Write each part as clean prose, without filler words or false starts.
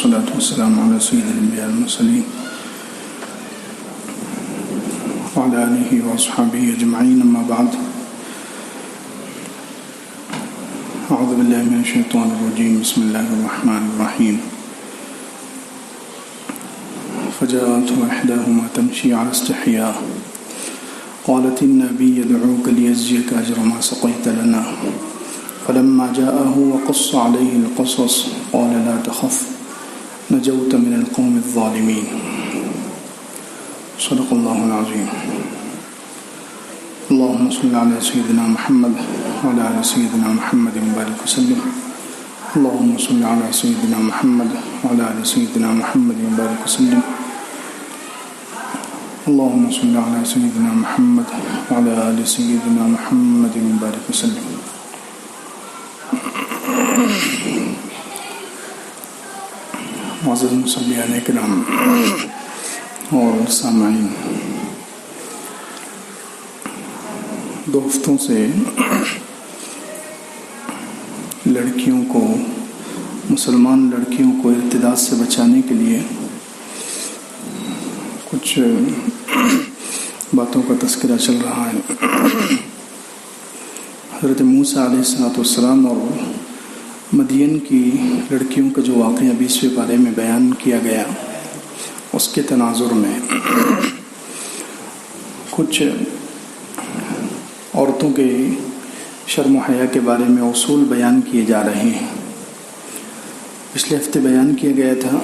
والصلاة والسلام على سيد الأنبياء والمرسلين وعلى آله وأصحابه أجمعين، أما بعد. أعوذ بالله من الشيطان الرجيم، بسم الله الرحمن الرحيم. فجاءته إحداهما تمشي على استحياء قالت إن أبي يدعوك ليجزيك أجر ما سقيت لنا، فلما جاءه وقص عليه القصص قال لا تخف نجوت من القوم الظالمين. صدق الله العظيم. اللهم صل على سيدنا محمد وعلى آل سيدنا محمد وبارك وسلم. اللهم صل على سيدنا محمد وعلى آل سيدنا محمد وبارك وسلم. اللهم صل على سيدنا محمد وعلى آل سيدنا محمد وبارك وسلم. معزز مصلیان کرام اور سامعین، دو ہفتوں سے لڑکیوں کو، مسلمان لڑکیوں کو ارتداد سے بچانے کے لیے کچھ باتوں کا تذکرہ چل رہا ہے. حضرت موسیٰ علیہ السلام اور مدین کی لڑکیوں کا جو واقعہ 20ویں پارے میں بیان کیا گیا، اس کے تناظر میں کچھ عورتوں کے شرم و حیا کے بارے میں اصول بیان کیے جا رہے ہیں. پچھلے ہفتے بیان کیا گیا تھا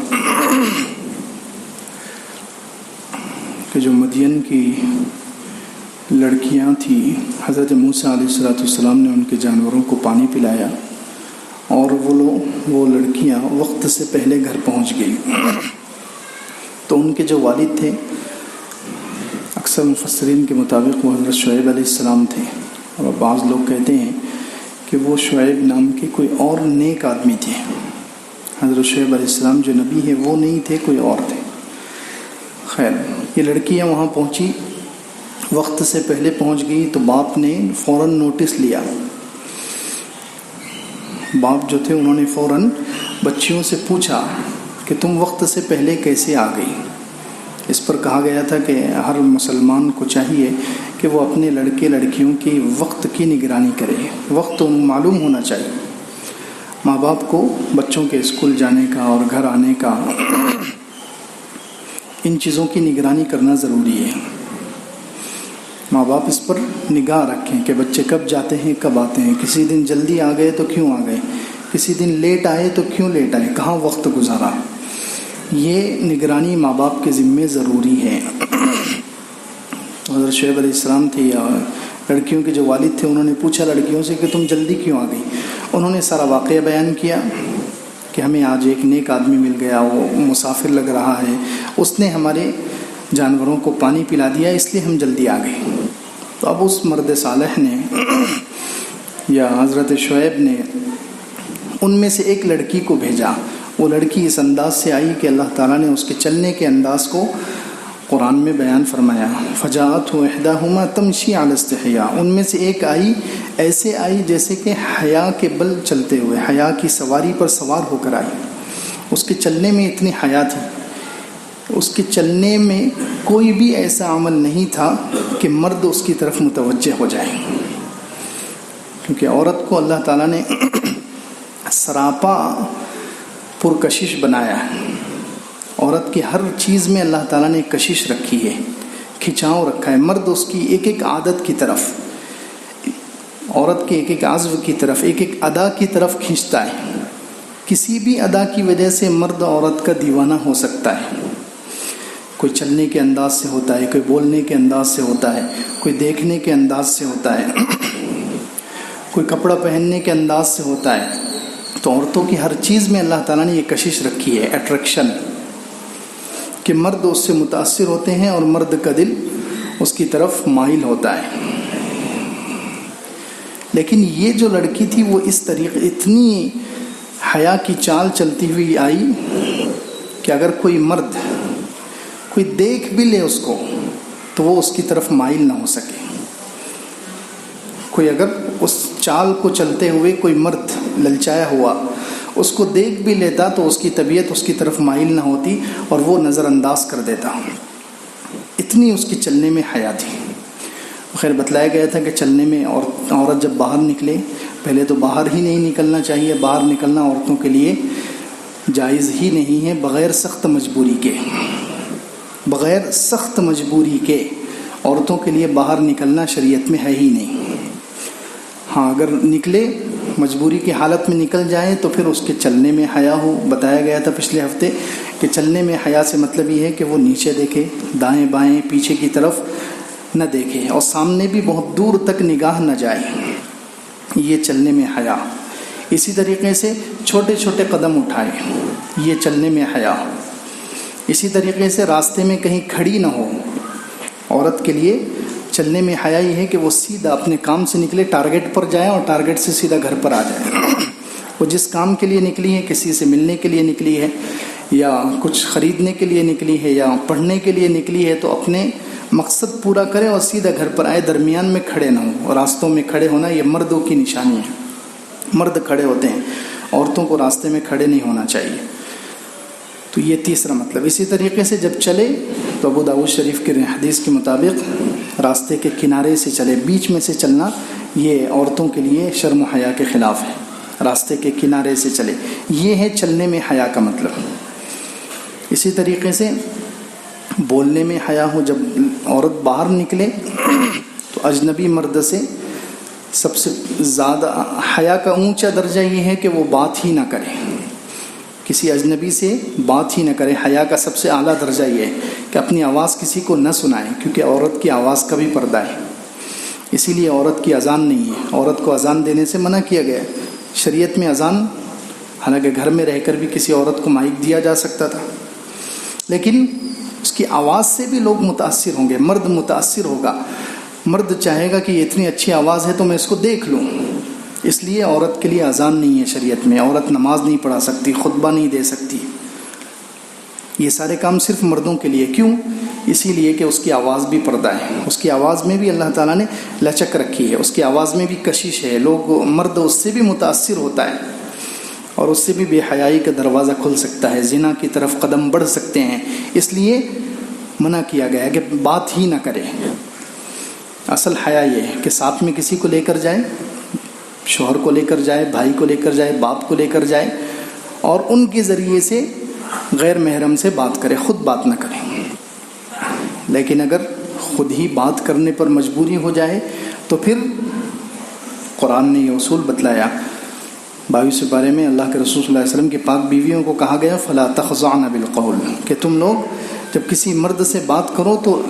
کہ جو مدین کی لڑکیاں تھیں، حضرت موسیٰ علیہ السلام نے ان کے جانوروں کو پانی پلایا اور وہ لڑکیاں وقت سے پہلے گھر پہنچ گئی. تو ان کے جو والد تھے، اکثر مفسرین کے مطابق وہ حضرت شعیب علیہ السلام تھے، اور بعض لوگ کہتے ہیں کہ وہ شعیب نام کے کوئی اور نیک آدمی تھے. حضرت شعیب علیہ السلام جو نبی ہے وہ نہیں تھے، کوئی اور تھے. خیر، یہ لڑکیاں وہاں پہنچی، وقت سے پہلے پہنچ گئی تو باپ نے فوراً نوٹس لیا. باپ جو تھے انہوں نے فوراً بچیوں سے پوچھا کہ تم وقت سے پہلے کیسے آ گئی. اس پر کہا گیا تھا کہ ہر مسلمان کو چاہیے کہ وہ اپنے لڑکے لڑکیوں کی وقت کی نگرانی کرے. وقت معلوم ہونا چاہیے. ماں باپ کو بچوں کے اسکول جانے کا اور گھر آنے کا، ان چیزوں کی نگرانی کرنا ضروری ہے. ماں باپ اس پر نگاہ رکھیں کہ بچے کب جاتے ہیں کب آتے ہیں. کسی دن جلدی آ گئے تو کیوں آ گئے، کسی دن لیٹ آئے تو کیوں لیٹ آئے، کہاں وقت گزارا. یہ نگرانی ماں باپ کے ذمے ضروری ہے. حضرت شعیب علیہ السلام تھے یا لڑکیوں کے جو والد تھے، انہوں نے پوچھا لڑکیوں سے کہ تم جلدی کیوں آ گئی. انہوں نے سارا واقعہ بیان کیا کہ ہمیں آج ایک نیک آدمی مل گیا، وہ مسافر لگ رہا ہے، اس نے ہمارے جانوروں کو پانی پلا دیا، اس لیے ہم جلدی آ گئے. تو اب اس مرد صالح نے یا حضرت شعیب نے ان میں سے ایک لڑکی کو بھیجا. وہ لڑکی اس انداز سے آئی کہ اللہ تعالیٰ نے اس کے چلنے کے انداز کو قرآن میں بیان فرمایا. فجاءته احداهما تمشي على استحياء. ان میں سے ایک آئی، ایسے آئی جیسے کہ حیا کے بل چلتے ہوئے، حیا کی سواری پر سوار ہو کر آئی. اس کے چلنے میں اتنی حیا تھی، اس کے چلنے میں کوئی بھی ایسا عمل نہیں تھا کہ مرد اس کی طرف متوجہ ہو جائے. کیونکہ عورت کو اللہ تعالیٰ نے سراپا پرکشش بنایا ہے. عورت کی ہر چیز میں اللہ تعالیٰ نے کشش رکھی ہے، کھچاؤ رکھا ہے. مرد اس کی ایک ایک عادت کی طرف، عورت کے ایک ایک عزو کی طرف، ایک ایک ادا کی طرف کھینچتا ہے. کسی بھی ادا کی وجہ سے مرد عورت کا دیوانہ ہو سکتا ہے. کوئی چلنے کے انداز سے ہوتا ہے، کوئی بولنے کے انداز سے ہوتا ہے، کوئی دیکھنے کے انداز سے ہوتا ہے، کوئی کپڑا پہننے کے انداز سے ہوتا ہے. تو عورتوں کی ہر چیز میں اللہ تعالیٰ نے یہ کشش رکھی ہے، اٹریکشن، کہ مرد اس سے متاثر ہوتے ہیں اور مرد کا دل اس کی طرف مائل ہوتا ہے. لیکن یہ جو لڑکی تھی وہ اس طریقے اتنی حیا کی چال چلتی ہوئی آئی کہ اگر کوئی مرد کوئی دیکھ بھی لے اس کو تو وہ اس کی طرف مائل نہ ہو سکے. کوئی اگر اس چال کو چلتے ہوئے کوئی مرد للچایا ہوا اس کو دیکھ بھی لیتا تو اس کی طبیعت اس کی طرف مائل نہ ہوتی اور وہ نظر انداز کر دیتا، اتنی اس کی چلنے میں حیا تھی۔ خیر بتلایا گیا تھا کہ چلنے میں عورت جب باہر نکلے، پہلے تو باہر ہی نہیں نکلنا چاہیے، باہر نکلنا عورتوں کے لیے جائز ہی نہیں ہے بغیر سخت مجبوری کے، بغیر سخت مجبوری کے عورتوں کے لیے باہر نکلنا شریعت میں ہے ہی نہیں۔ ہاں اگر نکلے مجبوری کی حالت میں نکل جائیں تو پھر اس کے چلنے میں حیا ہو۔ بتایا گیا تھا پچھلے ہفتے کہ چلنے میں حیا سے مطلب یہ ہے کہ وہ نیچے دیکھے، دائیں بائیں پیچھے کی طرف نہ دیکھے اور سامنے بھی بہت دور تک نگاہ نہ جائے، یہ چلنے میں حیا۔ اسی طریقے سے چھوٹے چھوٹے قدم اٹھائے، یہ چلنے میں حیا۔ اسی طریقے سے راستے میں کہیں کھڑی نہ ہو، عورت کے لیے چلنے میں حیا یہ ہے کہ وہ سیدھا اپنے کام سے نکلے، ٹارگٹ پر جائے اور ٹارگٹ سے سیدھا گھر پر آ جائے۔ وہ جس کام کے لیے نکلی ہے، کسی سے ملنے کے لیے نکلی ہے یا کچھ خریدنے کے لیے نکلی ہے یا پڑھنے کے لیے نکلی ہے، تو اپنے مقصد پورا کرے اور سیدھا گھر پر آئے، درمیان میں کھڑے نہ ہوں۔ اور راستوں میں کھڑے ہونا یہ مردوں کی نشانی ہے، مرد کھڑے ہوتے ہیں، عورتوں کو راستے میں کھڑے نہیں ہونا چاہیے۔ تو یہ تیسرا مطلب۔ اسی طریقے سے جب چلے تو ابو داؤد شریف کے حدیث کے مطابق راستے کے کنارے سے چلے، بیچ میں سے چلنا یہ عورتوں کے لیے شرم و حیا کے خلاف ہے، راستے کے کنارے سے چلے، یہ ہے چلنے میں حیا کا مطلب۔ اسی طریقے سے بولنے میں حیا ہو، جب عورت باہر نکلے تو اجنبی مرد سے سب سے زیادہ حیا کا اونچا درجہ یہ ہے کہ وہ بات ہی نہ کرے، کسی اجنبی سے بات ہی نہ کرے۔ حیا کا سب سے اعلیٰ درجہ یہ ہے کہ اپنی آواز کسی کو نہ سنائے، کیونکہ عورت کی آواز کا بھی پردہ ہے، اسی لیے عورت کی اذان نہیں ہے، عورت کو اذان دینے سے منع کیا گیا ہے۔ شریعت میں اذان، حالانکہ گھر میں رہ کر بھی کسی عورت کو مائک دیا جا سکتا تھا، لیکن اس کی آواز سے بھی لوگ متاثر ہوں گے، مرد متاثر ہوگا، مرد چاہے گا کہ یہ اتنی اچھی آواز ہے تو میں اس کو دیکھ لوں۔ اس لیے عورت کے لیے اذان نہیں ہے شریعت میں، عورت نماز نہیں پڑھا سکتی، خطبہ نہیں دے سکتی، یہ سارے کام صرف مردوں کے لیے۔ کیوں؟ اسی لیے کہ اس کی آواز بھی پردہ ہے، اس کی آواز میں بھی اللہ تعالیٰ نے لچک رکھی ہے، اس کی آواز میں بھی کشش ہے، لوگ مرد اس سے بھی متاثر ہوتا ہے اور اس سے بھی بے حیائی کا دروازہ کھل سکتا ہے، زنا کی طرف قدم بڑھ سکتے ہیں، اس لیے منع کیا گیا ہے کہ بات ہی نہ کرے۔ اصل حیا یہ ہے کہ ساتھ میں کسی کو لے کر جائے، شوہر کو لے کر جائے، بھائی کو لے کر جائے، باپ کو لے کر جائے، اور ان کے ذریعے سے غیر محرم سے بات کرے، خود بات نہ کرے۔ لیکن اگر خود ہی بات کرنے پر مجبوری ہو جائے تو پھر قرآن نے یہ اصول بتلایا۔ 22 پارے میں اللہ کے رسول صلی اللہ علیہ وسلم کی پاک بیویوں کو کہا گیا فلا تخضعن بالقول، کہ تم لوگ جب کسی مرد سے بات کرو تو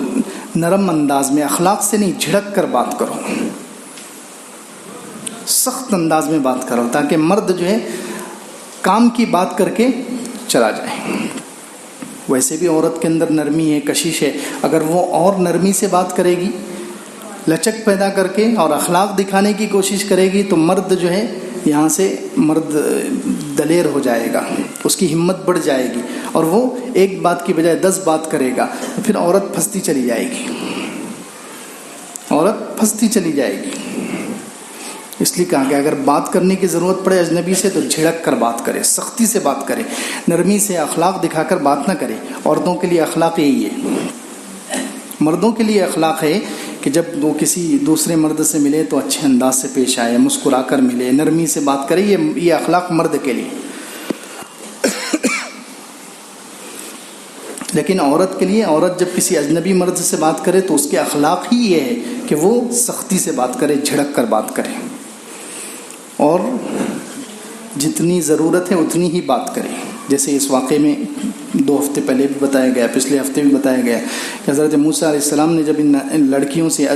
نرم انداز میں، اخلاق سے نہیں، جھڑک کر بات کرو، سخت انداز میں بات کرو، تاکہ مرد جو ہے کام کی بات کر کے چلا جائے۔ ویسے بھی عورت کے اندر نرمی ہے، کشش ہے، اگر وہ اور نرمی سے بات کرے گی، لچک پیدا کر کے اور اخلاق دکھانے کی کوشش کرے گی، تو مرد جو ہے یہاں سے مرد دلیر ہو جائے گا، اس کی ہمت بڑھ جائے گی، اور وہ ایک بات کی بجائے 10 بات کرے گا، تو پھر عورت پھنستی چلی جائے گی، عورت پھنستی چلی جائے گی۔ اس لیے کہا کہ اگر بات کرنے کی ضرورت پڑے اجنبی سے تو جھڑک کر بات کرے، سختی سے بات کرے، نرمی سے، اخلاق دکھا کر بات نہ کرے۔ عورتوں کے لیے اخلاق یہی ہے۔ مردوں کے لیے اخلاق ہے کہ جب وہ کسی دوسرے مرد سے ملے تو اچھے انداز سے پیش آئے، مسکرا کر ملے، نرمی سے بات کرے، یہ اخلاق مرد کے لیے۔ لیکن عورت کے لیے، عورت جب کسی اجنبی مرد سے بات کرے تو اس کے اخلاق ہی یہ ہے کہ وہ سختی سے بات کرے، جھڑک کر بات کرے، اور جتنی ضرورت ہے اتنی ہی بات کرے۔ جیسے اس واقعے میں 2 ہفتے پہلے بھی بتایا گیا، پچھلے ہفتے بھی بتایا گیا کہ حضرت موسیٰ علیہ السلام نے جب ان لڑکیوں سے،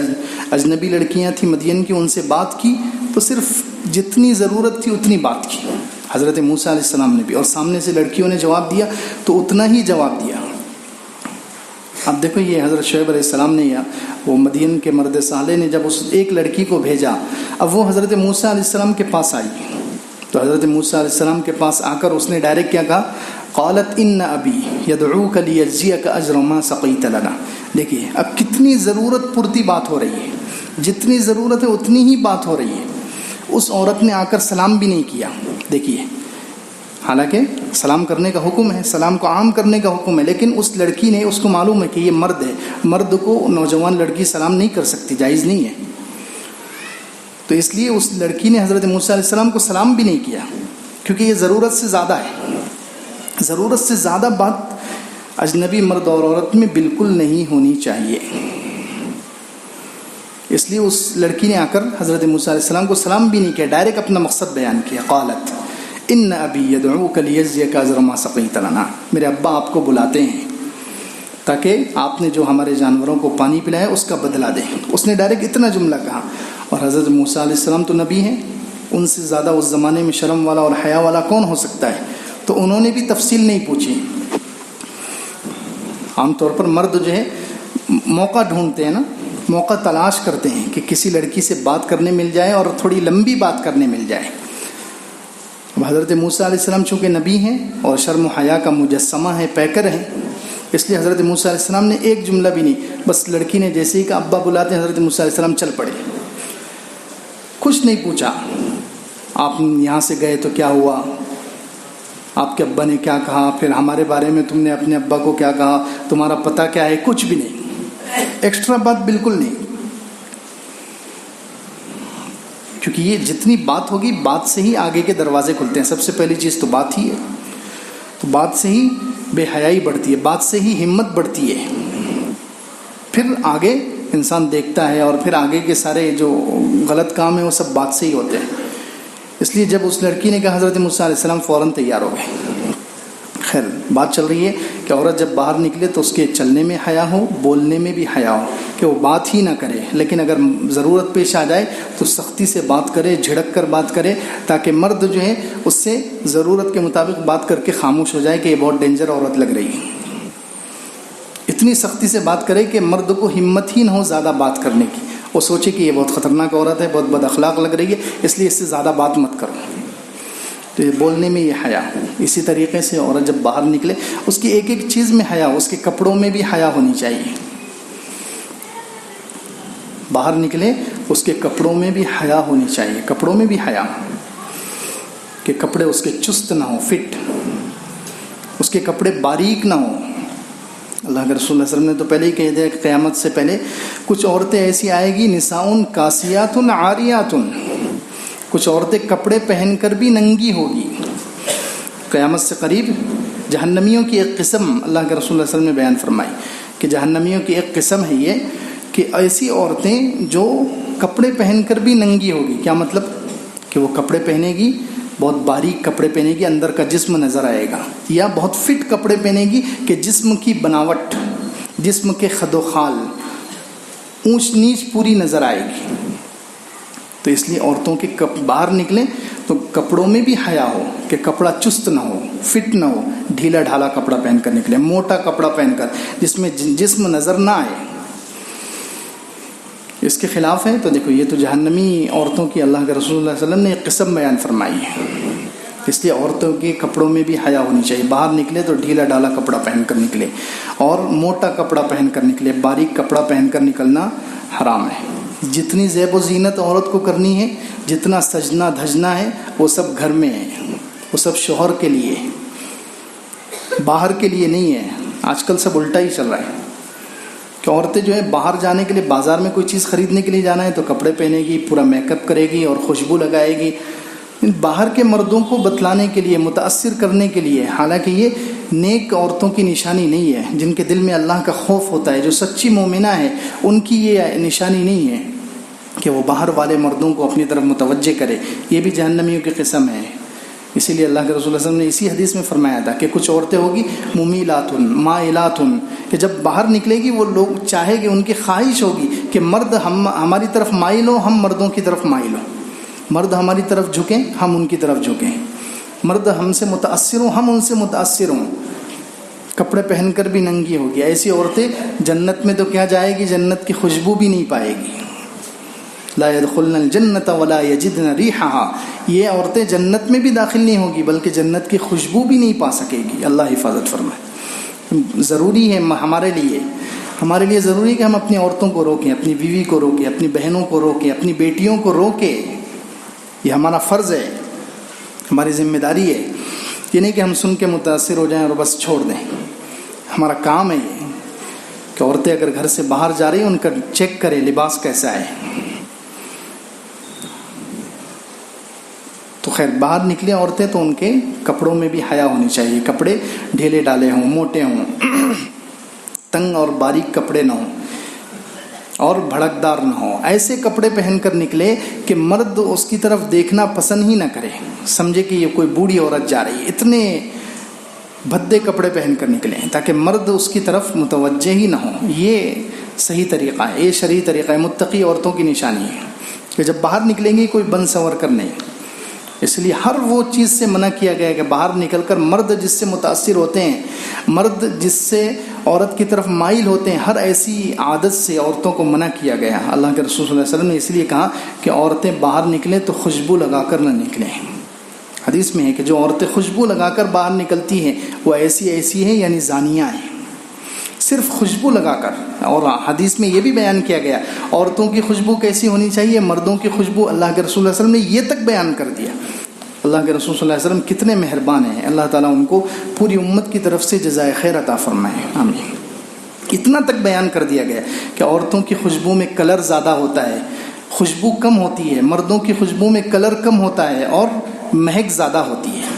اجنبی لڑکیاں تھیں مدین کی، ان سے بات کی تو صرف جتنی ضرورت تھی اتنی بات کی حضرت موسیٰ علیہ السلام نے بھی، اور سامنے سے لڑکیوں نے جواب دیا تو اتنا ہی جواب دیا۔ اب دیکھو یہ حضرت شعیب علیہ السلام نے، یا وہ مدین کے مرد صالح نے جب اس ایک لڑکی کو بھیجا، اب وہ حضرت موسیٰ علیہ السلام کے پاس آئی، تو حضرت موسیٰ علیہ السلام کے پاس آ کر اس نے ڈائریکٹ کیا کہا، قالت ان ابی یدعوک لیجزیک اجر ما سقیت لنا۔ دیکھیے اب کتنی ضرورت پرتی بات ہو رہی ہے، جتنی ضرورت ہے اتنی ہی بات ہو رہی ہے۔ اس عورت نے آ کر سلام بھی نہیں کیا۔ دیکھیے حالانکہ سلام کرنے کا حکم ہے، سلام کو عام کرنے کا حکم ہے، لیکن اس لڑکی نے، اس کو معلوم ہے کہ یہ مرد ہے، مرد کو نوجوان لڑکی سلام نہیں کر سکتی، جائز نہیں ہے، تو اس لیے اس لڑکی نے حضرت موسیٰ علیہ السلام کو سلام بھی نہیں کیا، کیونکہ یہ ضرورت سے زیادہ ہے۔ ضرورت سے زیادہ بات اجنبی مرد اور عورت میں بالکل نہیں ہونی چاہیے۔ اس لیے اس لڑکی نے آ کر حضرت موسیٰ علیہ السلام کو سلام بھی نہیں کیا، ڈائریکٹ اپنا مقصد بیان کیا۔ قالت ان ابی یدعوک لیجزیک اجر ما سقیت لنا، میرے ابا آپ کو بلاتے ہیں تاکہ آپ نے جو ہمارے جانوروں کو پانی پلایا اس کا بدلہ دیں۔ اس نے ڈائریکٹ اتنا جملہ کہا، اور حضرت موسیٰ علیہ السلام تو نبی ہیں، ان سے زیادہ اس زمانے میں شرم والا اور حیا والا کون ہو سکتا ہے، تو انہوں نے بھی تفصیل نہیں پوچھی۔ عام طور پر مرد جو ہے موقع ڈھونڈتے ہیں نا، موقع تلاش کرتے ہیں کہ کسی لڑکی سے بات کرنے مل جائے اور تھوڑی لمبی بات کرنے مل جائے۔ اب حضرت موسیٰ علیہ السلام چونکہ نبی ہیں اور شرم و حیا کا مجسمہ ہے، پیکر ہیں، اس لیے حضرت موسیٰ علیہ السلام نے ایک جملہ بھی نہیں، بس لڑکی نے جیسے ہی کہ ابا بلاتے ہیں، حضرت موسیٰ علیہ السلام چل پڑے، کچھ نہیں پوچھا آپ یہاں سے گئے تو کیا ہوا، آپ کے ابا نے کیا کہا، پھر ہمارے بارے میں تم نے اپنے ابا کو کیا کہا، تمہارا پتہ کیا ہے، کچھ بھی نہیں، ایکسٹرا بات بالکل نہیں، کیونکہ یہ جتنی بات ہوگی بات سے ہی آگے کے دروازے کھلتے ہیں۔ سب سے پہلی چیز تو بات ہی ہے، تو بات سے ہی بے حیائی بڑھتی ہے، بات سے ہی ہمت بڑھتی ہے، پھر آگے انسان دیکھتا ہے، اور پھر آگے کے سارے جو غلط کام ہیں وہ سب بات سے ہی ہوتے ہیں۔ اس لیے جب اس لڑکی نے کہا، حضرت موسیٰ علیہ السلام فوراً تیار ہو گئے۔ خیر بات چل رہی ہے کہ عورت جب باہر نکلے تو اس کے چلنے میں حیا ہو، بولنے میں بھی حیا ہو، کہ وہ بات ہی نہ کرے، لیکن اگر ضرورت پیش آ جائے تو سختی سے بات کرے، جھڑک کر بات کرے، تاکہ مرد جو ہے اس سے ضرورت کے مطابق بات کر کے خاموش ہو جائے کہ یہ بہت ڈینجر عورت لگ رہی ہے۔ اتنی سختی سے بات کرے کہ مرد کو ہمت ہی نہ ہو زیادہ بات کرنے کی، وہ سوچے کہ یہ بہت خطرناک عورت ہے، بہت بد اخلاق لگ رہی ہے، اس لیے اس سے زیادہ بات مت کرو۔ تو یہ بولنے میں یہ حیا۔ اسی طریقے سے عورت جب باہر نکلے اس کی ایک ایک چیز میں حیا، اس کے کپڑوں میں بھی حیا ہونی چاہیے۔ باہر نکلے اس کے کپڑوں میں بھی حیا ہونی چاہیے، کپڑوں میں بھی حیا، کہ کپڑے اس کے چست نہ ہوں، فٹ، اس کے کپڑے باریک نہ ہوں۔ اللہ کے رسول صلی اللہ علیہ وسلم نے تو پہلے ہی کہہ دیا کہ قیامت سے پہلے کچھ عورتیں ایسی آئے گی، نساؤن کاسیات عاریات، کچھ عورتیں کپڑے پہن کر بھی ننگی ہوگی۔ قیامت سے قریب جہنمیوں کی ایک قسم اللہ کے رسول صلی اللہ علیہ وسلم نے بیان فرمائی کہ جہنمیوں کی ایک قسم ہے یہ کہ ایسی عورتیں جو کپڑے پہن کر بھی ننگی ہوگی۔ کیا مطلب؟ کہ وہ کپڑے پہنے گی، بہت باریک کپڑے پہنے گی، اندر کا جسم نظر آئے گا، یا بہت فٹ کپڑے پہنے گی کہ جسم کی بناوٹ، جسم کے خد و خال، اونچ نیچ پوری نظر آئے گی۔ تو اس لیے عورتوں کے باہر نکلیں تو کپڑوں میں بھی حیا ہو، کہ کپڑا چست نہ ہو، فٹ نہ ہو، ڈھیلا ڈھالا کپڑا پہن کر نکلے، موٹا کپڑا پہن کر جس میں جسم نظر نہ آئے۔ اس کے خلاف ہے تو دیکھو یہ تو جہنمی عورتوں کی اللہ کے رسول صلی اللہ علیہ وسلم نے ایک قسم بیان فرمائی ہے۔ اس لیے عورتوں کے کپڑوں میں بھی حیا ہونی چاہیے، باہر نکلے تو ڈھیلا ڈھالا کپڑا پہن کر نکلے، اور موٹا کپڑا پہن کر نکلے، باریک کپڑا پہن کر نکلنا حرام ہے۔ جتنی زیب و زینت عورت کو کرنی ہے، جتنا سجنا دھجنا ہے، وہ سب گھر میں ہے، وہ سب شوہر کے لیے، باہر کے لیے نہیں ہے۔ آج کل سب الٹا ہی چل رہا ہے کہ عورتیں جو ہے باہر جانے کے لیے، بازار میں کوئی چیز خریدنے کے لیے جانا ہے تو کپڑے پہنے گی، پورا میک اپ کرے گی اور خوشبو لگائے گی، باہر کے مردوں کو بتلانے کے لیے، متاثر کرنے کے لیے۔ حالانکہ یہ نیک عورتوں کی نشانی نہیں ہے، جن کے دل میں اللہ کا خوف ہوتا ہے، جو سچی مومنہ ہے، ان کی یہ نشانی نہیں ہے کہ وہ باہر والے مردوں کو اپنی طرف متوجہ کرے۔ یہ بھی جہنمیوں کی قسم ہے۔ اسی لیے اللہ کے رسول صلی اللہ علیہ وسلم نے اسی حدیث میں فرمایا تھا کہ کچھ عورتیں ہوگی ممیلات مائلات، کہ جب باہر نکلے گی وہ لوگ چاہے گی، ان کی خواہش ہوگی کہ مرد ہماری طرف مائل ہو، ہم مردوں کی طرف مائل ہو، مرد ہماری طرف جھکیں، ہم ان کی طرف جھکیں، مرد ہم سے متاثر ہوں، ہم ان سے متاثر ہوں۔ کپڑے پہن کر بھی ننگی ہوگی۔ ایسی عورتیں جنت میں تو کیا جائے گی، جنت کی خوشبو بھی نہیں پائے گی۔ لا يدخلن الجنت ولا یجدن ریحھا، یہ عورتیں جنت میں بھی داخل نہیں ہوگی بلکہ جنت کی خوشبو بھی نہیں پا سکے گی۔ اللہ حفاظت فرمائے۔ ضروری ہے ہمارے لیے ضروری ہے کہ ہم اپنی عورتوں کو روکیں، اپنی بیوی کو روکیں، اپنی بہنوں کو روکیں، اپنی بیٹیوں کو روکیں۔ یہ ہمارا فرض ہے، ہماری ذمہ داری ہے یہ نہیں کہ ہم سن کے متاثر ہو جائیں اور بس چھوڑ دیں. ہمارا کام ہے یہ کہ عورتیں اگر گھر سے باہر جا رہی ہیں ان کا چیک کریں لباس کیسا ہے. تو خیر باہر نکلیں عورتیں تو ان کے کپڑوں میں بھی حیا ہونی چاہیے. کپڑے ڈھیلے ڈالے ہوں، موٹے ہوں، تنگ اور باریک کپڑے نہ ہوں اور بھڑکدار نہ ہوں. ایسے کپڑے پہن کر نکلے کہ مرد اس کی طرف دیکھنا پسند ہی نہ کرے، سمجھے کہ یہ کوئی بوڑھی عورت جا رہی ہے. اتنے بھدے کپڑے پہن کر نکلیں تاکہ مرد اس کی طرف متوجہ ہی نہ ہوں. یہ صحیح طریقہ ہے، یہ شرعی طریقہ ہے. متقی عورتوں کی نشانی ہے کہ جب باہر نکلیں گی کوئی بن سنور کر نہیں. اس لیے ہر وہ چیز سے منع کیا گیا ہے کہ باہر نکل کر مرد جس سے متاثر ہوتے ہیں، مرد جس سے عورت کی طرف مائل ہوتے ہیں، ہر ایسی عادت سے عورتوں کو منع کیا گیا. اللہ کے رسول صلی اللہ علیہ وسلم نے اس لیے کہا کہ عورتیں باہر نکلیں تو خوشبو لگا کر نہ نکلیں. حدیث میں ہے کہ جو عورتیں خوشبو لگا کر باہر نکلتی ہیں وہ ایسی ہیں یعنی زانیہ ہیں، صرف خوشبو لگا کر. اور حدیث میں یہ بھی بیان کیا گیا عورتوں کی خوشبو کیسی ہونی چاہیے، مردوں کی خوشبو. اللہ کے رسول صلی اللہ علیہ وسلم نے یہ تک بیان کر دیا. اللہ کے رسول صلی اللہ علیہ وسلم کتنے مہربان ہیں. اللہ تعالیٰ ان کو پوری امت کی طرف سے جزائے خیر عطا فرمائے، آمین. اتنا تک بیان کر دیا گیا کہ عورتوں کی خوشبو میں کلر زیادہ ہوتا ہے، خوشبو کم ہوتی ہے. مردوں کی خوشبو میں کلر کم ہوتا ہے اور مہک زیادہ ہوتی ہے.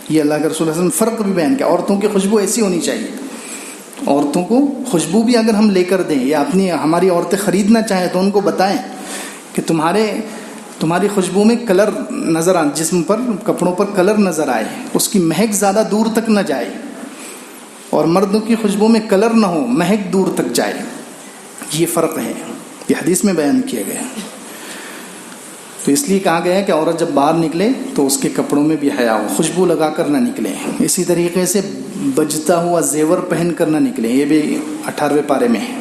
یہ اللہ کے رسول صلی اللہ علیہ وسلم فرق بھی بیان کیا. عورتوں کی خوشبو ایسی ہونی چاہیے. عورتوں کو خوشبو بھی اگر ہم لے کر دیں یا ہماری عورتیں خریدنا چاہیں تو ان کو بتائیں کہ تمہاری خوشبو میں کلر نظر آئے، جسم پر کپڑوں پر کلر نظر آئے، اس کی مہک زیادہ دور تک نہ جائے. اور مردوں کی خوشبو میں کلر نہ ہو، مہک دور تک جائے. یہ فرق ہے، یہ حدیث میں بیان کیا گیا. تو اس لیے کہا گیا ہے کہ عورت جب باہر نکلے تو اس کے کپڑوں میں بھی حیا ہو، خوشبو لگا کر نہ نکلے. اسی طریقے سے بجتا ہوا زیور پہن کر نہ نکلیں. یہ بھی 18ویں پارے میں ہے.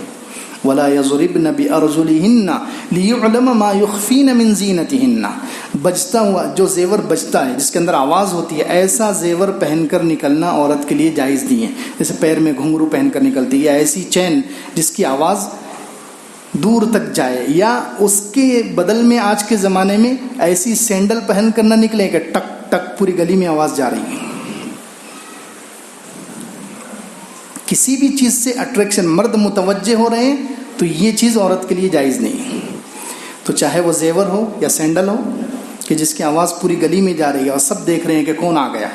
وَلَا يَضْرِبْنَ بِأَرْجُلِهِنَّ لِيُعْلَمَ مَا يُخْفِينَ مِنْ زِينَتِهِنَّ. بجتا ہوا جو زیور بجتا ہے، جس کے اندر آواز ہوتی ہے، ایسا زیور پہن کر نکلنا عورت کے لیے جائز نہیں ہے. جیسے پیر میں گھنگرو پہن کر نکلتی ہے، یا ایسی چین جس کی آواز دور تک جائے، یا اس کے بدل میں آج کے زمانے میں ایسی سینڈل پہن کر نہ نکلے کہ ٹک ٹک پوری گلی میں آواز جا رہی ہے. کسی بھی چیز سے اٹریکشن، مرد متوجہ ہو رہے ہیں تو یہ چیز عورت کے لیے جائز نہیں. تو چاہے وہ زیور ہو یا سینڈل ہو کہ جس کی آواز پوری گلی میں جا رہی ہے اور سب دیکھ رہے ہیں کہ کون آ گیا،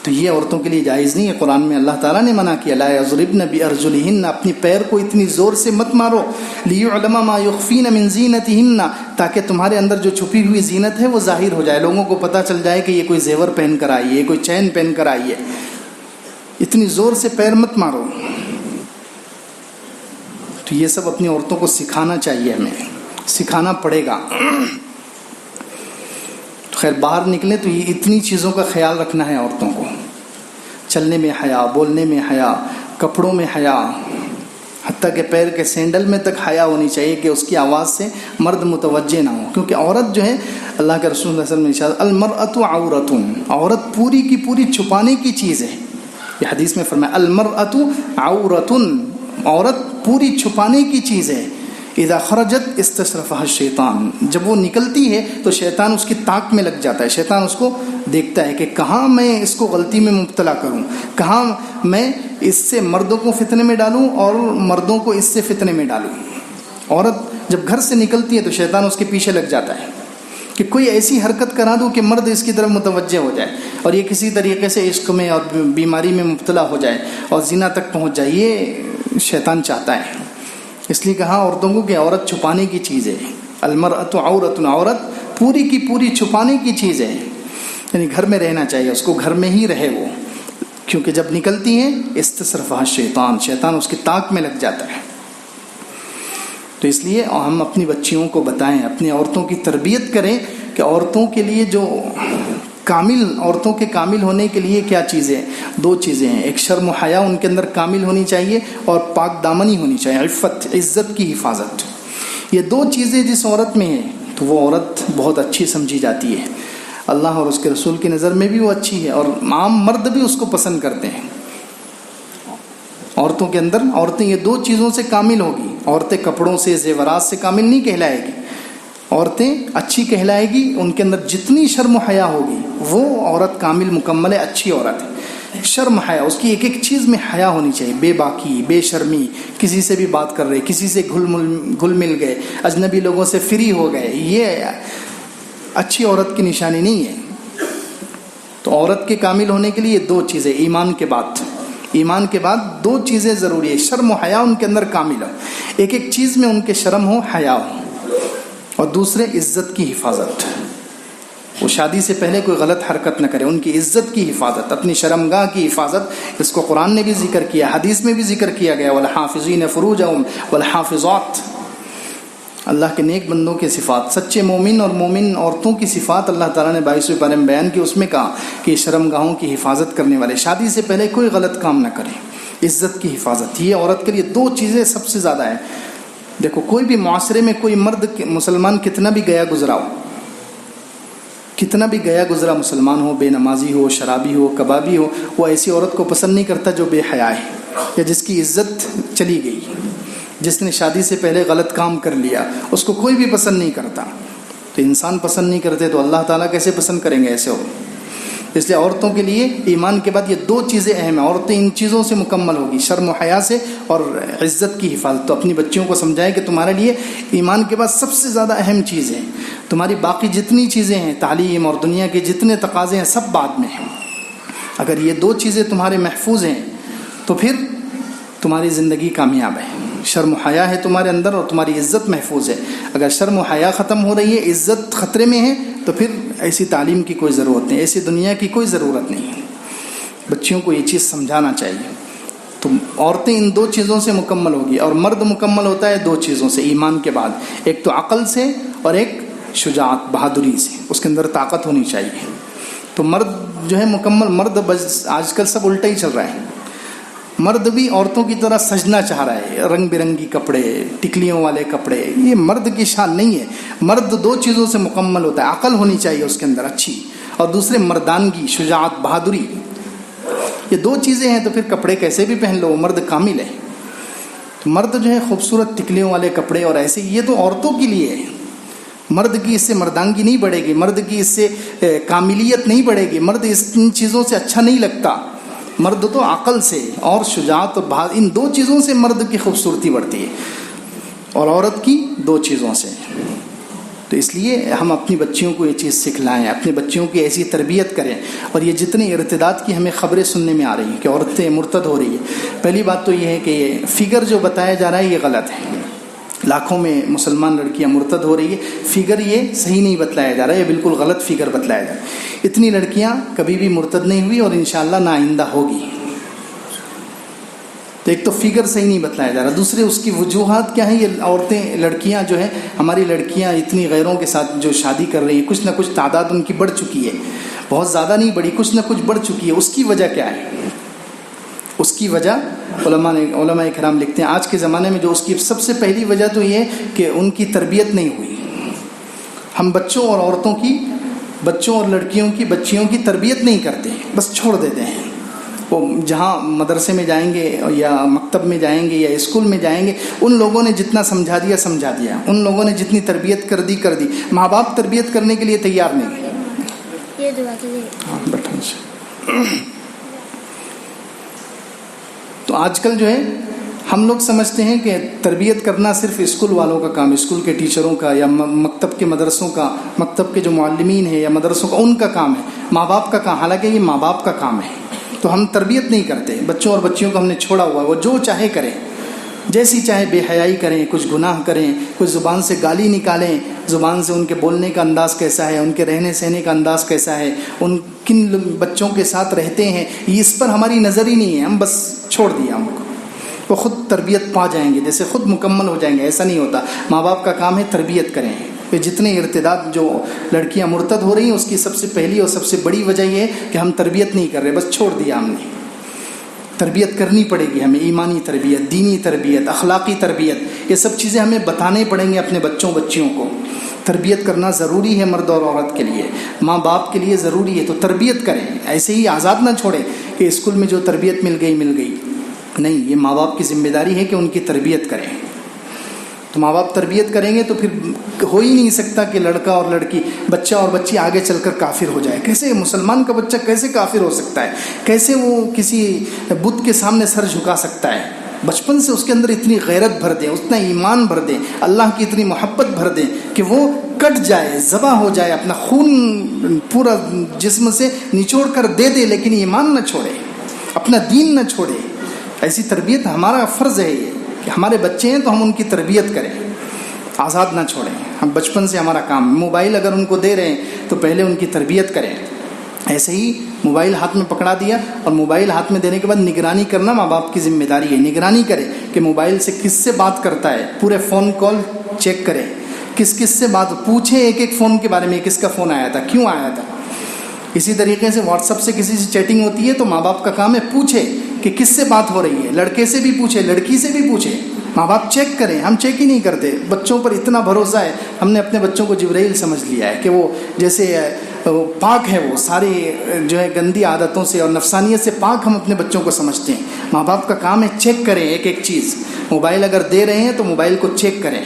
تو یہ عورتوں کے لیے جائز نہیں ہے. قرآن میں اللہ تعالیٰ نے منع کیا، لا یضربن بارجلہن، اپنی پیر کو اتنی زور سے مت مارو، لیعلم ما یخفین من زینتہن، تاکہ تمہارے اندر جو چھپی ہوئی زینت ہے وہ ظاہر ہو جائے، لوگوں کو پتہ چل جائے کہ یہ کوئی زیور پہن کر آئی ہے، کوئی چین پہن کر آئی ہے. اتنی زور سے پیر مت مارو. تو یہ سب اپنی عورتوں کو سکھانا چاہیے، ہمیں سکھانا پڑے گا. خیر باہر نکلیں تو یہ اتنی چیزوں کا خیال رکھنا ہے عورتوں کو. چلنے میں حیا، بولنے میں حیا، کپڑوں میں حیا، حتیٰ کہ پیر کے سینڈل میں تک حیا ہونی چاہیے کہ اس کی آواز سے مرد متوجہ نہ ہو. کیونکہ عورت جو ہے، اللہ کے رسول صلی اللہ علیہ وسلم نے ارشاد المرأۃ عورۃ، عورت پوری کی پوری چھپانے کی چیز ہے. یہ حدیث میں فرمایا المرأۃ عورۃ، عورت پوری چھپانے کی چیز ہے. اذا خرجت استشرفها الشیطان، جب وہ نکلتی ہے تو شیطان اس کی تاک میں لگ جاتا ہے. شیطان اس کو دیکھتا ہے کہ کہاں میں اس کو غلطی میں مبتلا کروں، کہاں میں اس سے مردوں کو فتنے میں ڈالوں اور مردوں کو اس سے فتنے میں ڈالوں. عورت جب گھر سے نکلتی ہے تو شیطان اس کے پیچھے لگ جاتا ہے کہ کوئی ایسی حرکت کرا دوں کہ مرد اس کی طرف متوجہ ہو جائے اور یہ کسی طریقے سے عشق میں اور بیماری میں مبتلا ہو جائے اور زنا تک پہنچ جائے. یہ شیطان چاہتا ہے. اس لیے کہا عورتوں کو کہ عورت چھپانے کی چیز ہے. المرأۃ عورۃ، عورت پوری کی پوری چھپانے کی چیز ہے. یعنی گھر میں رہنا چاہیے اس کو، گھر میں ہی رہے وہ، کیونکہ جب نکلتی ہیں استشرفها الشیطان، شیطان اس کی تاک میں لگ جاتا ہے. تو اس لیے ہم اپنی بچیوں کو بتائیں، اپنی عورتوں کی تربیت کریں کہ عورتوں کے لیے جو عورتوں کے کامل ہونے کے لیے کیا چیزیں، دو چیزیں ہیں. ایک شرم و حیا ان کے اندر کامل ہونی چاہیے اور پاک دامنی ہونی چاہیے، عفت، عزت کی حفاظت. یہ دو چیزیں جس عورت میں ہیں تو وہ عورت بہت اچھی سمجھی جاتی ہے. اللہ اور اس کے رسول کی نظر میں بھی وہ اچھی ہے اور عام مرد بھی اس کو پسند کرتے ہیں. عورتوں کے اندر عورتیں یہ دو چیزوں سے کامل ہوگی. عورتیں کپڑوں سے، زیورات سے کامل نہیں کہلائے گی. عورتیں اچھی کہلائے گی، ان کے اندر جتنی شرم و حیا ہوگی وہ عورت کامل مکمل ہے، اچھی عورت ہے۔ شرم حیا، اس کی ایک ایک چیز میں حیا ہونی چاہیے، بے باکی، بے شرمی، کسی سے بھی بات کر رہے، کسی سے گھل مل گئے، اجنبی لوگوں سے فری ہو گئے، یہ اچھی عورت کی نشانی نہیں ہے۔ تو عورت کے کامل ہونے کے لیے دو چیزیں، ایمان کے بعد دو چیزیں ضروری ہے، شرم و حیا ان کے اندر کامل ہو، ایک ایک چیز میں ان کے شرم ہو، حیا ہو، اور دوسرے عزت کی حفاظت، وہ شادی سے پہلے کوئی غلط حرکت نہ کرے، ان کی عزت کی حفاظت، اپنی شرمگاہ کی حفاظت، اس کو قرآن نے بھی ذکر کیا، حدیث میں بھی ذکر کیا گیا، والحافظین فروجہم والحافظات، اللہ کے نیک بندوں کی صفات، سچے مومن اور مومن عورتوں کی صفات اللہ تعالیٰ نے 22ویں پارے میں بیان کی، اس میں کہا کہ شرمگاہوں کی حفاظت کرنے والے شادی سے پہلے کوئی غلط کام نہ کریں، عزت کی حفاظت، یہ عورت کے لیے دو چیزیں سب سے زیادہ ہیں۔ دیکھو کوئی بھی معاشرے میں کوئی مرد مسلمان کتنا بھی گیا گزرا مسلمان ہو، بے نمازی ہو، شرابی ہو، کبابی ہو، وہ ایسی عورت کو پسند نہیں کرتا جو بے حیا ہے یا جس کی عزت چلی گئی، جس نے شادی سے پہلے غلط کام کر لیا، اس کو کوئی بھی پسند نہیں کرتا۔ تو انسان پسند نہیں کرتے تو اللہ تعالیٰ کیسے پسند کریں گے ایسے ہو؟ اس لیے عورتوں کے لیے ایمان کے بعد یہ دو چیزیں اہم ہیں، عورتیں ان چیزوں سے مکمل ہوگی، شرم و حیا سے اور عزت کی حفاظت۔ تو اپنی بچیوں کو سمجھائیں کہ تمہارے لیے ایمان کے بعد سب سے زیادہ اہم چیز ہے، تمہاری باقی جتنی چیزیں ہیں، تعلیم اور دنیا کے جتنے تقاضے ہیں، سب بعد میں ہیں۔ اگر یہ دو چیزیں تمہارے محفوظ ہیں تو پھر تمہاری زندگی کامیاب ہے، شرم و حیا ہے تمہارے اندر اور تمہاری عزت محفوظ ہے۔ اگر شرم و حیا ختم ہو رہی ہے، عزت خطرے میں ہے، تو پھر ایسی تعلیم کی کوئی ضرورت نہیں، ایسی دنیا کی کوئی ضرورت نہیں۔ بچیوں کو یہ چیز سمجھانا چاہیے۔ تو عورتیں ان دو چیزوں سے مکمل ہوگی، اور مرد مکمل ہوتا ہے دو چیزوں سے ایمان کے بعد، ایک تو عقل سے اور ایک شجاعت، بہادری سے، اس کے اندر طاقت ہونی چاہیے۔ تو مرد جو ہے مکمل مرد، بس آج کل سب الٹا ہی چل رہا ہے، مرد بھی عورتوں کی طرح سجنا چاہ رہا ہے، رنگ برنگی کپڑے، ٹکلیوں والے کپڑے، یہ مرد کی شان نہیں ہے۔ مرد دو چیزوں سے مکمل ہوتا ہے، عقل ہونی چاہیے اس کے اندر اچھی، اور دوسرے مردانگی، شجاعت، بہادری، یہ دو چیزیں ہیں تو پھر کپڑے کیسے بھی پہن لو، مرد کامل ہے۔ مرد جو ہے خوبصورت ٹکلیوں والے کپڑے اور ایسے، یہ تو عورتوں کے لیے ہے، مرد کی اس سے مردانگی نہیں بڑھے گی، مرد کی اس سے کاملیت نہیں بڑھے گی، مرد ان چیزوں سے اچھا نہیں لگتا۔ مرد تو عقل سے اور شجاعت اور بہادری، ان دو چیزوں سے مرد کی خوبصورتی بڑھتی ہے، اور عورت کی دو چیزوں سے۔ تو اس لیے ہم اپنی بچیوں کو یہ چیز سکھلائیں، اپنے بچیوں کی ایسی تربیت کریں۔ اور یہ جتنی ارتداد کی ہمیں خبریں سننے میں آ رہی ہیں کہ عورتیں مرتد ہو رہی ہیں، پہلی بات تو یہ ہے کہ یہ فگر جو بتایا جا رہا ہے یہ غلط ہے، لاکھوں میں مسلمان لڑکیاں مرتد ہو رہی ہے، فگر یہ صحیح نہیں بتلایا جا رہا ہے، یہ بالکل غلط فگر بتلایا جا رہا ہے۔ اتنی لڑکیاں کبھی بھی مرتد نہیں ہوئی اور انشاءاللہ نہ آئندہ ہوگی۔ تو ایک تو فگر صحیح نہیں بتلایا جا رہا، دوسرے اس کی وجوہات کیا ہیں؟ یہ عورتیں، لڑکیاں جو ہیں، ہماری لڑکیاں اتنی غیروں کے ساتھ جو شادی کر رہی ہیں، کچھ نہ کچھ تعداد ان کی بڑھ چکی ہے، بہت زیادہ نہیں بڑھی، کچھ نہ کچھ بڑھ چکی ہے۔ اس کی وجہ کیا ہے؟ اس کی وجہ علماء کرام لکھتے ہیں آج کے زمانے میں جو اس کی سب سے پہلی وجہ تو یہ کہ ان کی تربیت نہیں ہوئی۔ ہم بچوں اور لڑکیوں کی بچیوں کی تربیت نہیں کرتے، بس چھوڑ دیتے ہیں۔ وہ جہاں مدرسے میں جائیں گے یا مکتب میں جائیں گے یا اسکول میں جائیں گے، ان لوگوں نے جتنا سمجھا دیا، ان لوگوں نے جتنی تربیت کر دی۔ ماں باپ تربیت کرنے کے لیے تیار نہیں۔ یہ دعا کیجیے۔ تو آج کل جو ہے ہم لوگ سمجھتے ہیں کہ تربیت کرنا صرف اسکول والوں کا کام، اسکول کے ٹیچروں کا یا مکتب کے مدرسوں کا، مکتب کے جو معلمین ہیں یا مدرسوں کا، ان کا کام ہے، ماں باپ کا کام، حالانکہ یہ ماں باپ کا کام ہے۔ تو ہم تربیت نہیں کرتے، بچوں اور بچیوں کو ہم نے چھوڑا ہوا ہے، وہ جو چاہے کریں، جیسی چاہے بے حیائی کریں، کچھ گناہ کریں، کچھ زبان سے گالی نکالیں، زبان سے ان کے بولنے کا انداز کیسا ہے، ان کے رہنے سہنے کا انداز کیسا ہے، ان کن بچوں کے ساتھ رہتے ہیں، یہ اس پر ہماری نظر ہی نہیں ہے، ہم بس چھوڑ دیا ہم کو، وہ خود تربیت پا جائیں گے، جیسے خود مکمل ہو جائیں گے۔ ایسا نہیں ہوتا، ماں باپ کا کام ہے تربیت کریں۔ کہ جتنے ارتداد جو لڑکیاں مرتد ہو رہی ہیں، اس کی سب سے پہلی اور سب سے بڑی وجہ یہ ہے کہ ہم تربیت نہیں کر رہے، بس چھوڑ دیا ہم نے۔ تربیت کرنی پڑے گی ہمیں، ایمانی تربیت، دینی تربیت، اخلاقی تربیت، یہ سب چیزیں ہمیں بتانے پڑیں گے اپنے بچیوں کو۔ تربیت کرنا ضروری ہے مرد اور عورت کے لیے، ماں باپ کے لیے ضروری ہے، تو تربیت کریں، ایسے ہی آزاد نہ چھوڑیں کہ اسکول میں جو تربیت مل گئی نہیں، یہ ماں باپ کی ذمہ داری ہے کہ ان کی تربیت کریں۔ تو ماں باپ تربیت کریں گے تو پھر ہو ہی نہیں سکتا کہ لڑکا اور لڑکی، بچہ اور بچی آگے چل کر کافر ہو جائے۔ کیسے مسلمان کا بچہ کیسے کافر ہو سکتا ہے؟ کیسے وہ کسی بت کے سامنے سر جھکا سکتا ہے؟ بچپن سے اس کے اندر اتنی غیرت بھر دیں، اتنا ایمان بھر دیں، اللہ کی اتنی محبت بھر دیں کہ وہ کٹ جائے، ذبح ہو جائے، اپنا خون پورا جسم سے نچوڑ کر دے دے، لیکن ایمان نہ چھوڑے، اپنا دین نہ چھوڑے۔ ایسی تربیت ہمارا فرض ہے یہ کہ ہمارے بچے ہیں تو ہم ان کی تربیت کریں، آزاد نہ چھوڑیں۔ ہم بچپن سے ہمارا کام، موبائل اگر ان کو دے رہے ہیں تو پہلے ان کی تربیت کریں۔ ایسے ہی موبائل ہاتھ میں پکڑا دیا اور موبائل ہاتھ میں دینے کے بعد نگرانی کرنا ماں باپ کی ذمہ داری ہے۔ نگرانی کرے کہ موبائل سے کس سے بات کرتا ہے، پورے فون کال چیک کرے، کس سے بات پوچھے، ایک ایک فون کے بارے میں، کس کا فون آیا تھا، کیوں آیا تھا۔ اسی طریقے سے واٹس ایپ سے کسی سے چیٹنگ ہوتی ہے تو ماں باپ کا کام ہے پوچھے کہ کس سے بات ہو رہی ہے، لڑکے سے بھی پوچھے، لڑکی سے بھی پوچھے۔ ماں باپ چیک کریں، ہم چیک ہی نہیں کرتے۔ بچوں پر اتنا بھروسہ ہے، ہم نے اپنے بچوں کو جبرائیل سمجھ لیا ہے کہ وہ جیسے پاک ہے، وہ ساری جو ہے گندی عادتوں سے اور نفسانیت سے پاک ہم اپنے بچوں کو سمجھتے ہیں۔ ماں باپ کا کام ہے چیک کریں ایک ایک چیز۔ موبائل اگر دے رہے ہیں تو موبائل کو چیک کریں۔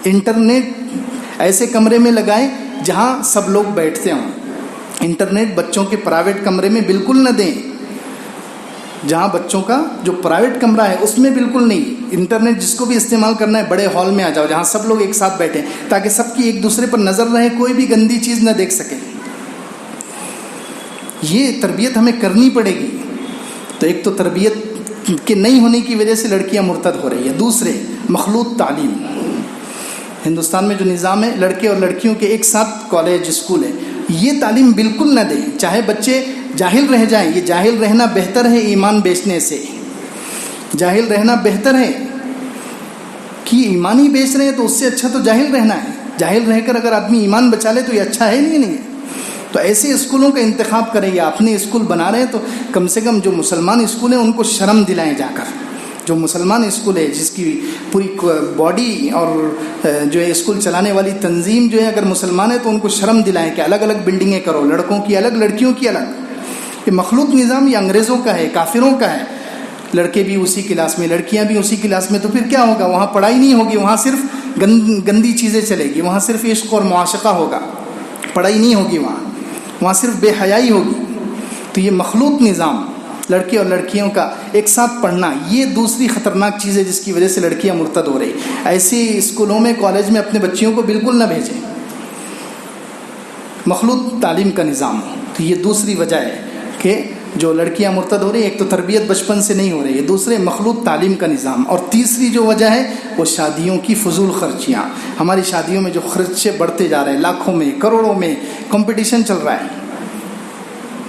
انٹرنیٹ ایسے کمرے میں لگائیں جہاں سب لوگ بیٹھتے ہوں۔ انٹرنیٹ بچوں کے پرائیویٹ کمرے میں بالکل نہ دیں، جہاں بچوں کا جو پرائیویٹ کمرہ ہے اس میں بالکل نہیں۔ انٹرنیٹ جس کو بھی استعمال کرنا ہے بڑے ہال میں آ جاؤ جہاں سب لوگ ایک ساتھ بیٹھیں، تاکہ سب کی ایک دوسرے پر نظر رہے، کوئی بھی گندی چیز نہ دیکھ سکے۔ یہ تربیت ہمیں کرنی پڑے گی۔ تو ایک تو تربیت کے نہیں ہونے کی وجہ سے لڑکیاں مرتد ہو رہی ہیں۔ دوسرے، مخلوط تعلیم۔ ہندوستان میں جو نظام ہے، لڑکے اور لڑکیوں کے ایک ساتھ کالج اسکول ہے، یہ تعلیم بالکل نہ دیں، چاہے بچے جاہل رہ جائیں۔ یہ جاہل رہنا بہتر ہے ایمان بیچنے سے۔ جاہل رہنا بہتر ہے کہ ایمان ہی بیچ رہے ہیں تو اس سے اچھا تو جاہل رہنا ہے۔ جاہل رہ کر اگر آدمی ایمان بچا لے تو یہ اچھا ہے نہیں تو ایسے اسکولوں کا انتخاب کریں، یا اپنے اسکول بنا رہے ہیں تو کم سے کم جو مسلمان اسکول ہیں ان کو شرم دلائیں جا کر۔ جو مسلمان اسکول ہے، جس کی پوری باڈی اور جو ہے اسکول چلانے والی تنظیم جو ہے اگر مسلمان ہے تو ان کو شرم دلائیں کہ الگ الگ بلڈنگیں کرو، لڑکوں کی الگ، لڑکیوں کی الگ۔ یہ مخلوط نظام یہ انگریزوں کا ہے، کافروں کا ہے۔ لڑکے بھی اسی کلاس میں، لڑکیاں بھی اسی کلاس میں، تو پھر کیا ہوگا؟ وہاں پڑھائی نہیں ہوگی، وہاں صرف گندی چیزیں چلے گی، وہاں صرف عشق اور معاشقہ ہوگا، پڑھائی نہیں ہوگی، وہاں صرف بے حیائی ہوگی۔ تو یہ مخلوط نظام، لڑکے اور لڑکیوں کا ایک ساتھ پڑھنا، یہ دوسری خطرناک چیز ہے جس کی وجہ سے لڑکیاں مرتد ہو رہی۔ ایسی اسکولوں میں، کالج میں اپنے بچیوں کو بالکل نہ بھیجیں، مخلوط تعلیم کا نظام۔ تو یہ دوسری وجہ ہے کہ جو لڑکیاں مرتد ہو رہی ہیں۔ ایک تو تربیت بچپن سے نہیں ہو رہی ہے، دوسرے مخلوط تعلیم کا نظام، اور تیسری جو وجہ ہے وہ شادیوں کی فضول خرچیاں۔ ہماری شادیوں میں جو خرچے بڑھتے جا رہے ہیں، لاکھوں میں، کروڑوں میں کمپٹیشن چل رہا ہے۔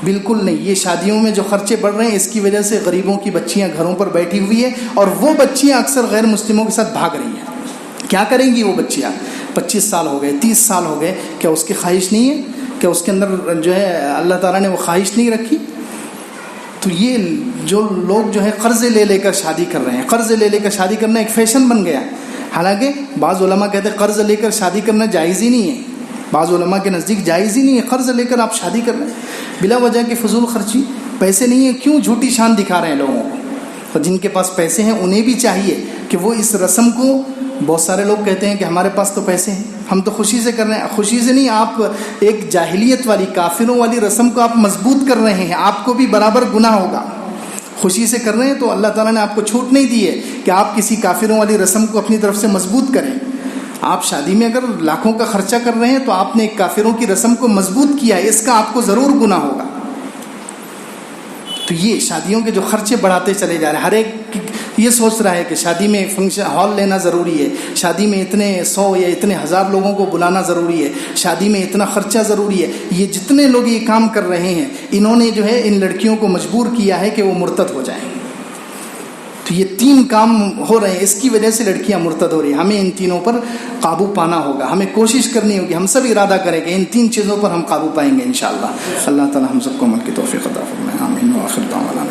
بالکل نہیں، یہ شادیوں میں جو خرچے بڑھ رہے ہیں اس کی وجہ سے غریبوں کی بچیاں گھروں پر بیٹھی ہوئی ہیں، اور وہ بچیاں اکثر غیر مسلموں کے ساتھ بھاگ رہی ہیں۔ کیا کریں گی وہ بچیاں؟ 25 سال ہو گئے، 30 سال ہو گئے، کیا اس کی خواہش نہیں ہے؟ کیا اس کے اندر جو ہے اللہ تعالیٰ نے وہ خواہش نہیں رکھی؟ تو یہ جو لوگ جو ہے قرض لے کر شادی کر رہے ہیں، قرض لے کر شادی کرنا ایک فیشن بن گیا۔ حالانکہ بعض علماء کہتے ہیں قرض لے کر شادی کرنا جائز ہی نہیں ہے، بعض علماء کے نزدیک جائز ہی نہیں ہے، قرض لے کر آپ شادی کر رہے ہیں بلا وجہ کی فضول خرچی۔ پیسے نہیں ہیں، کیوں جھوٹی شان دکھا رہے ہیں لوگوں کو؟ اور جن کے پاس پیسے ہیں انہیں بھی چاہیے کہ وہ اس رسم کو، بہت سارے لوگ کہتے ہیں کہ ہمارے پاس تو پیسے ہیں، ہم تو خوشی سے کر رہے ہیں۔ خوشی سے نہیں، آپ ایک جاہلیت والی، کافروں والی رسم کو آپ مضبوط کر رہے ہیں، آپ کو بھی برابر گناہ ہوگا۔ خوشی سے کر رہے ہیں تو اللہ تعالیٰ نے آپ کو چھوٹ نہیں دی ہے کہ آپ کسی کافروں والی رسم کو اپنی طرف سے مضبوط کریں۔ آپ شادی میں اگر لاکھوں کا خرچہ کر رہے ہیں تو آپ نے ایک کافروں کی رسم کو مضبوط کیا ہے، اس کا آپ کو ضرور گناہ ہوگا۔ تو یہ شادیوں کے جو خرچے بڑھاتے چلے جا رہے ہیں، ہر ایک یہ سوچ رہا ہے کہ شادی میں فنکشن ہال لینا ضروری ہے، شادی میں اتنے 100 یا اتنے 1000 لوگوں کو بلانا ضروری ہے، شادی میں اتنا خرچہ ضروری ہے۔ یہ جتنے لوگ یہ کام کر رہے ہیں، انہوں نے جو ہے ان لڑکیوں کو مجبور کیا ہے کہ وہ مرتد ہو جائیں۔ تو یہ 3 کام ہو رہے ہیں، اس کی وجہ سے لڑکیاں مرتد ہو رہی ہیں۔ ہمیں ان تینوں پر قابو پانا ہوگا، ہمیں کوشش کرنی ہوگی، ہم سب ارادہ کریں کہ ان 3 چیزوں پر ہم قابو پائیں گے انشاءاللہ۔ اللہ تعالی ہم سب کو عمل کی توفیق عطا فرمائے، آمین۔ وآخر دعوانا